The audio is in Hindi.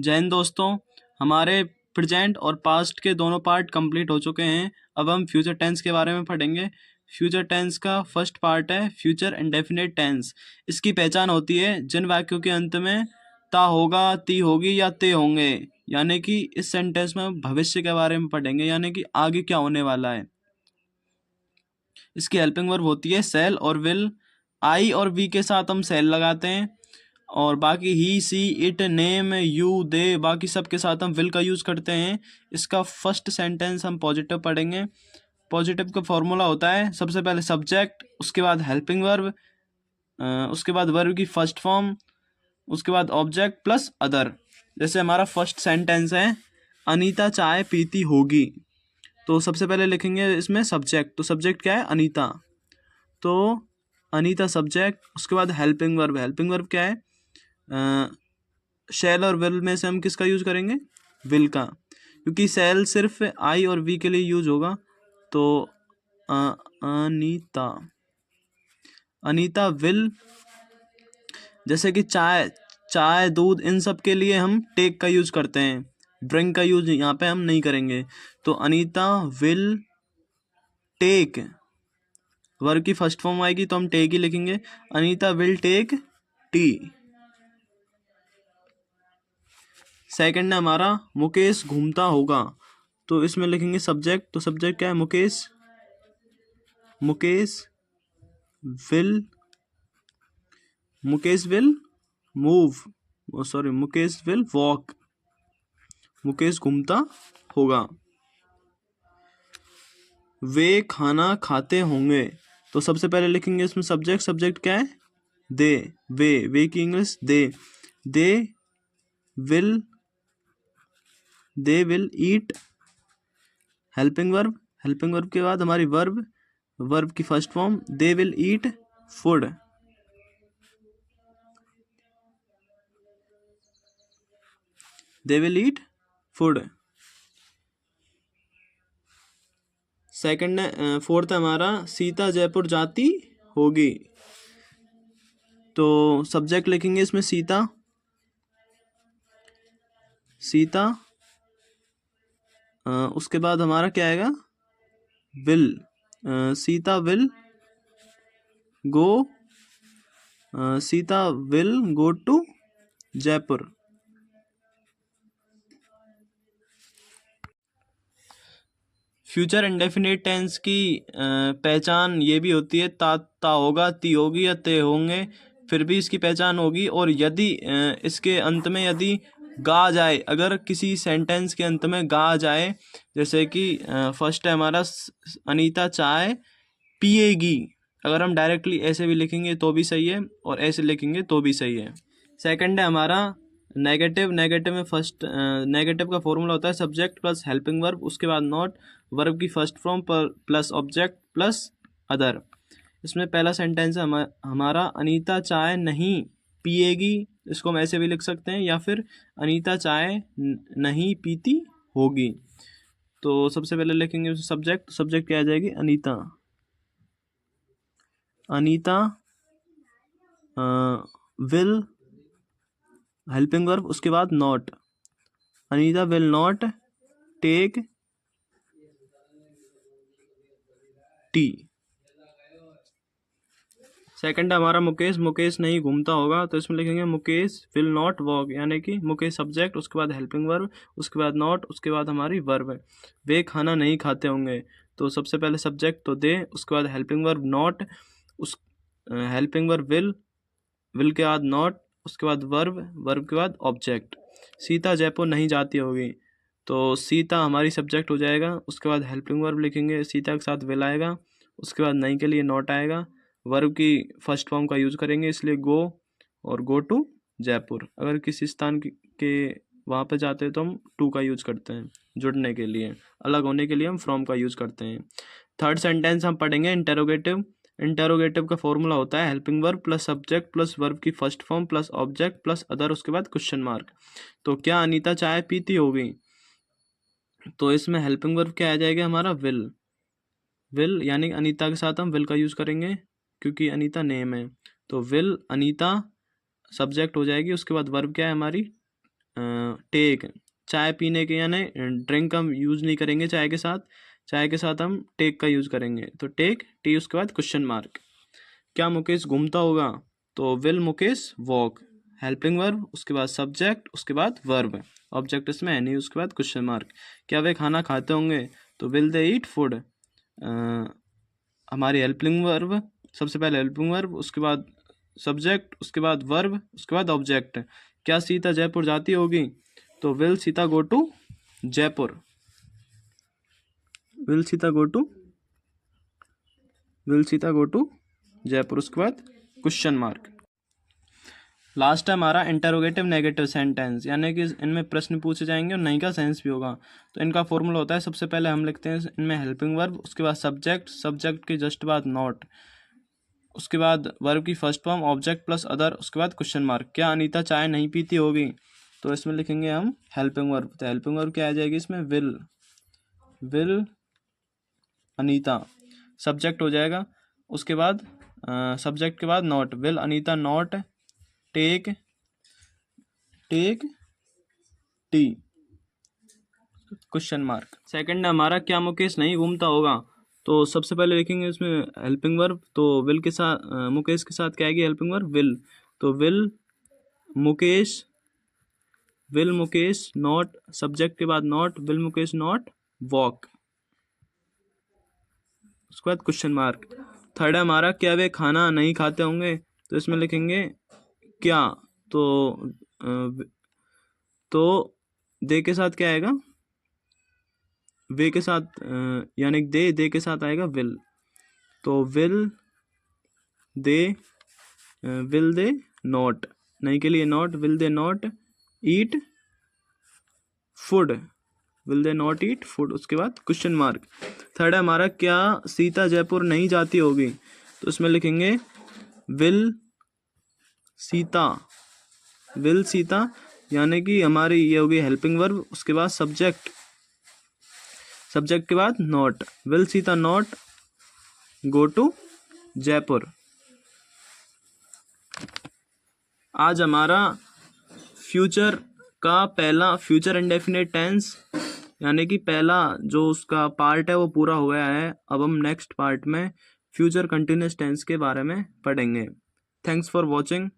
जैन दोस्तों, हमारे प्रेजेंट और पास्ट के दोनों पार्ट कंप्लीट हो चुके हैं। अब हम फ्यूचर टेंस के बारे में पढ़ेंगे। फ्यूचर टेंस का फर्स्ट पार्ट है फ्यूचर इंडेफिनिट टेंस। इसकी पहचान होती है जिन वाक्यों के अंत में ता होगा, ती होगी या ते होंगे, यानी कि इस सेंटेंस में भविष्य के बारे में पढ़ेंगे, यानी कि आगे क्या होने वाला है। इसकी हेल्पिंग वर्ब होती है सेल और विल। आई और वी के साथ हम सेल लगाते हैं और बाकी ही, सी, इट, नेम, यू, दे, बाकी सब के साथ हम विल का यूज़ करते हैं। इसका फर्स्ट सेंटेंस हम पॉजिटिव पढ़ेंगे। पॉजिटिव का फॉर्मूला होता है सबसे पहले सब्जेक्ट, उसके बाद हेल्पिंग वर्ब, उसके बाद वर्ब की फर्स्ट फॉर्म, उसके बाद ऑब्जेक्ट प्लस अदर। जैसे हमारा फर्स्ट सेंटेंस है अनीता चाय पीती होगी, तो सबसे पहले लिखेंगे इसमें सब्जेक्ट। तो सब्जेक्ट क्या है? अनीता। तो अनीता सब्जेक्ट, उसके बाद हेल्पिंग वर्ब। हेल्पिंग वर्ब क्या है? शैल और विल में से हम किसका यूज करेंगे? विल का, क्योंकि शैल सिर्फ आई और वी के लिए यूज होगा। तो अनीता, अनीता विल, जैसे कि चाय, चाय, दूध, इन सब के लिए हम टेक का यूज करते हैं, ड्रिंक का यूज यहाँ पे हम नहीं करेंगे। तो अनीता विल टेक, वर्ब की फर्स्ट फॉर्म आएगी तो हम टेक ही लिखेंगे। Anita will take tea. Second है हमारा मुकेश घूमता होगा, तो इसमें लिखेंगे सब्जेक्ट। तो सब्जेक्ट क्या है? Mukesh. Mukesh will, Mukesh will move, sorry, Mukesh will walk. Mukesh घूमता होगा। वे खाना खाते होंगे, तो सबसे पहले लिखेंगे इसमें सब्जेक्ट। सब्जेक्ट क्या है? दे, वे की English they. They will, they will eat. Helping verb, helping verb के बाद हमारी वर्ब, वर्ब की first form, they will eat food. They will eat food. Second है, फोर्थ है हमारा सीता जयपुर जाती होगी, तो सब्जेक्ट लिखेंगे इसमें सीता। सीता, उसके बाद हमारा क्या आएगा? Will. Sita will go, Sita will go to Jaipur. Future indefinite tense की पहचान ये भी होती है ता होगा, ती होगी या ते होंगे, फिर भी इसकी पहचान होगी। और यदि इसके अंत में यदि गा जाए, अगर किसी सेंटेंस के अंत में गा जाए, जैसे कि फर्स्ट है हमारा अनीता चाय पिएगी, अगर हम डायरेक्टली ऐसे भी लिखेंगे तो भी सही है और ऐसे लिखेंगे तो भी सही है। सेकंड है हमारा नेगेटिव। नेगेटिव में फर्स्ट नेगेटिव का फॉर्मूला होता है सब्जेक्ट प्लस हेल्पिंग वर्ब, उसके बाद नॉट, वर्ब की फर्स्ट फॉर्म पर प्लस ऑब्जेक्ट प्लस अदर। इसमें पहला सेंटेंस है हमारा अनीता चाय नहीं पिएगी, इसको हम ऐसे भी लिख सकते हैं, या फिर अनीता चाय नहीं पीती होगी। तो सबसे पहले लिखेंगे सब्जेक्ट। सब्जेक्ट क्या आ जाएगी? Anita. Anita will, helping verb, उसके बाद not. Anita will not take tea. Second है हमारा मुकेश। मुकेश नहीं घूमता होगा, तो इसमें लिखेंगे मुकेश विल नॉट वॉक, यानी कि मुकेश सब्जेक्ट, उसके बाद हेल्पिंग वर्ब, उसके बाद नॉट, उसके बाद हमारी वर्ब है। वे खाना नहीं खाते होंगे, तो सबसे पहले सब्जेक्ट तो दे, उसके बाद हेल्पिंग वर्ब नॉट, उस हेल्पिंग वर्ब विल के बाद नॉट, उसके बाद वर्ब, वर्ब के बाद ऑब्जेक्ट। सीता जयपुर नहीं जाती होगी, तो सीता हमारी सब्जेक्ट हो जाएगा, उसके बाद हेल्पिंग वर्ब लिखेंगे, सीता के साथ विल आएगा, उसके बाद नहीं के लिए नॉट आएगा, वर्ब की फर्स्ट फॉर्म का यूज़ करेंगे, इसलिए गो और गो टू जयपुर। अगर किसी स्थान के वहाँ पे जाते हैं तो हम टू का यूज़ करते हैं, जुड़ने के लिए, अलग होने के लिए हम फ्रॉम का यूज़ करते हैं। थर्ड सेंटेंस हम पढ़ेंगे इंटेरोगेटिव। इंटेरोगेटिव का फॉर्मूला होता है helping verb plus subject plus verb की first form plus object plus other, उसके बाद क्वेश्चन मार्क। तो क्या अनीता चाय पीती होगी, तो इसमें हेल्पिंग वर्ब क्या आ जाएगा हमारा? विल। विल यानी अनीता के साथ हम विल का यूज़ करेंगे क्योंकि अनीता नेम है, तो विल अनीता सब्जेक्ट हो जाएगी, उसके बाद वर्ब क्या है हमारी? टेक, चाय पीने के यानी ड्रिंक हम यूज़ नहीं करेंगे चाय के साथ हम टेक का यूज़ करेंगे। तो टेक टी, उसके बाद क्वेश्चन मार्क। क्या मुकेश घूमता होगा? तो will Mukesh walk, helping verb, उसके बाद सब्जेक्ट, उसके बाद वर्ब, ऑब्जेक्ट इसमें है नहीं, उसके बाद क्वेश्चन मार्क। क्या वे खाना खाते होंगे? तो विल दे ईट फूड, हमारी हेल्पिंग वर्ब, सबसे पहले हेल्पिंग वर्ब, उसके बाद सब्जेक्ट, उसके बाद वर्ब, उसके बाद ऑब्जेक्ट। क्या सीता जयपुर जाती होगी? तो will Sita go to Jaipur, will Sita go to Jaipur, उसके बाद क्वेश्चन मार्क। लास्ट है हमारा इंटरोगेटिव नेगेटिव सेंटेंस, यानी कि इनमें प्रश्न पूछे जाएंगे और नहीं का सेंस भी होगा। तो इनका फॉर्मूला होता है, सबसे पहले हम लिखते हैं इनमें हेल्पिंग वर्ब, उसके बाद सब्जेक्ट, सब्जेक्ट के जस्ट बाद नॉट, उसके बाद वर्ब की first form, object plus other, उसके बाद क्वेश्चन मार्क। क्या अनीता चाय नहीं पीती होगी? तो इसमें लिखेंगे हम हेल्पिंग वर्ब। तो हेल्पिंग वर्ब क्या आ जाएगी इसमें? विल अनीता, सब्जेक्ट हो जाएगा। उसके बाद सब्जेक्ट के बाद not, will Anita not take tea, question mark. Second है हमारा, क्या मुकेश नहीं घूमता होगा? तो सबसे पहले लिखेंगे इसमें हेल्पिंग वर्ब, तो विल के साथ मुकेश के साथ क्या आएगी हेल्पिंग वर्ब? विल। तो विल मुकेश नॉट, सब्जेक्ट के बाद not, will Mukesh not walk, उसके बाद क्वेश्चन मार्क। थर्ड है हमारा, क्या वे खाना नहीं खाते होंगे? तो इसमें लिखेंगे क्या, तो दे के साथ क्या आएगा? वे के साथ यानी दे के साथ आएगा विल। तो विल दे नॉट, नहीं के लिए not, will they not eat food, will they not eat food, उसके बाद क्वेश्चन मार्क। थर्ड है हमारा, क्या सीता जयपुर नहीं जाती होगी? तो इसमें लिखेंगे विल सीता, यानी कि हमारी ये होगी हेल्पिंग वर्ब, उसके बाद सब्जेक्ट के बाद not, will Sita not go to Jaipur. आज हमारा फ्यूचर का पहला फ्यूचर इंडेफिनिट टेंस यानी कि पहला जो उसका पार्ट है वो पूरा हो गया है। अब हम नेक्स्ट पार्ट में फ्यूचर कंटिन्यूअस टेंस के बारे में पढ़ेंगे। Thanks for watching.